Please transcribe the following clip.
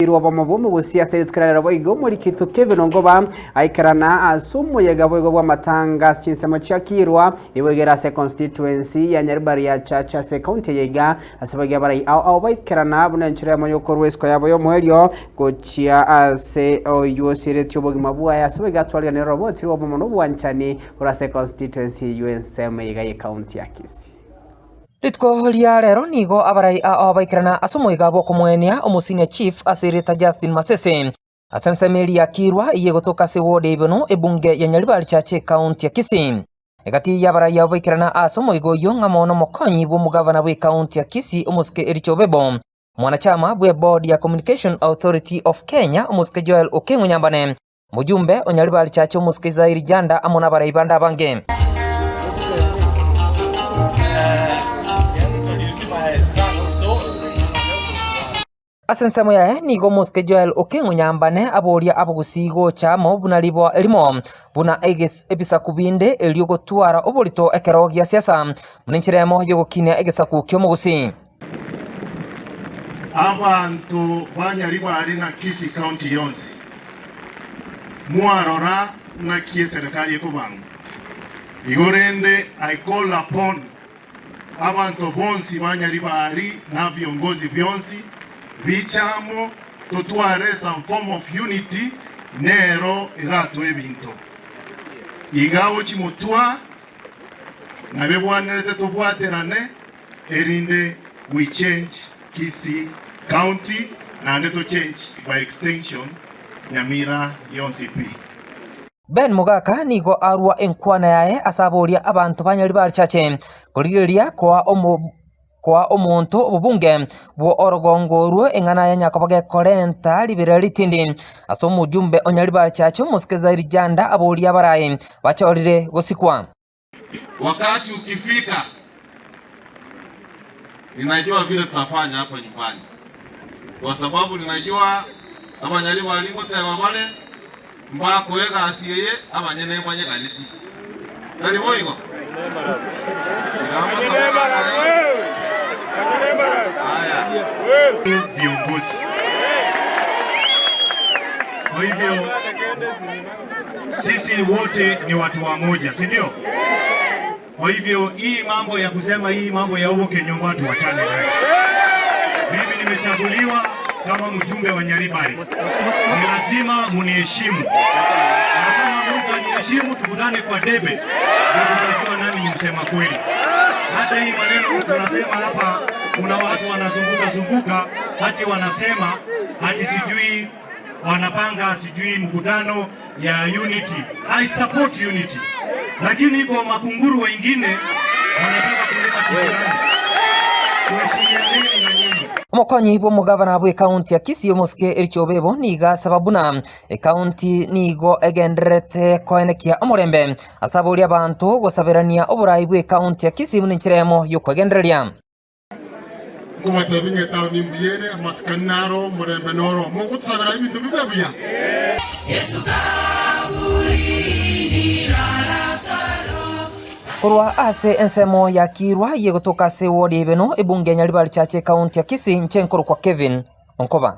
Iruwa mabumu gusiasa yitkarara boigo muri kitu Kevin Ngoba aikarana asumu yagaboigo bwa matanga chinsemo cyakirwa ibogera se constituency ya Nyaribari ya Chacha se county yega asabaga barai au baikarana bunanchira mayoko rwesko yabo yo muhelyo gochia ase oyosire tyobogi mabuwa yasabaga twalga ne robot iruwa bomono bwanchani urase constituency UNSM yega ye county ya Kisii. Ritko lia rero nigo abarai abaikirana asumu igabo kumwenia omusine chief asirita Justin Masese asensemeli ya kirwa iye gotoka se wode ibeno ebunge ya Nyaribari Chache county ya Kisii egati yabarai abaikirana asumu igo yonga mono mokonyi bo mugavana we county ya Kisii omuske Ericho Bebo mwanachama bwe board ya Communication Authority of Kenya omuske Joel Okengo Nyambane mujumbe o Nyaribari Chache omuske Zairi Janda amona barai banda bange Asensemo yae nigo muske Joel Okengo Nyambane aboria abugusigo chamo bunalibwa elimo buna ebisa kubinde eliogo twara obolito ekerogia siasa muninchiremo yogokinya egesaku kyomugusi abantu banyaribari na Kisii county yonsi mwarora na kie serikali ekubangu igorende I call upon abantu bonsi banyaribari na viongozi byonsi bichamo tutware some form of unity nero iratu ebinto igawo chimutwa nabebwanere tubwaterane erinde we change Kisii county and to change by extension Nyamira Yonsipi. Ben Mugaka nigo arwa enkwana yae asaboria abantu banyaribari Chache kurigiria kwa omonto obubunge bwo orogongorwo engana ya nyakabage korenta libere litindi asomu jumbe Onyaribari Chache muske Zairi Janda aboria barai bachorire gosikwa wakati ukifika ninajua vile tutafanya hapa nyumbani kwa sababu ninajua abanyaribari ngote babale mbako yega asiyeye abanyene mwanye galiti kali moigo viongozi. Kwa hivyo sisi wote ni watu wamoja, si ndio? Kwa hivyo hii mambo ya kusema hii mambo ya huko Kenyongo watu wachane nayo. Mimi nimechaguliwa kama mjumbe wa Nyaribari. Ni lazima muniheshimu. Na kama mtu aniheshimu tukutane kwa debe. Ndio tutajua nani ni msema kweli. Hata hii maneno tunasema hapa kuna watu wanazunguka hati wanasema hati sijui wanapanga sijui mkutano ya unity. I support unity. Lakini iko makunguru wengine wanataka kuleta kisirani. Tuheshimiane na nyinyi. Omokonyi bo mugavana bwe county ya Kisii omuske Ericho Bebo niga sababuna county nigo egenderete koenekia omurembe asaboria abantu gosaberania oburai bwe county ya Kisii muninchiremo yokwegendereria kuma tabinge tawni mbiyere amaskanaro murembe noro mugutsabira ibintu bibebuya Yesu Kurwa ase ensemo ya kirwa yegotoka se wodi beno ebunge Nyaribari Chache county ya Kisii nchenkoro kwa Kevin Onkoba.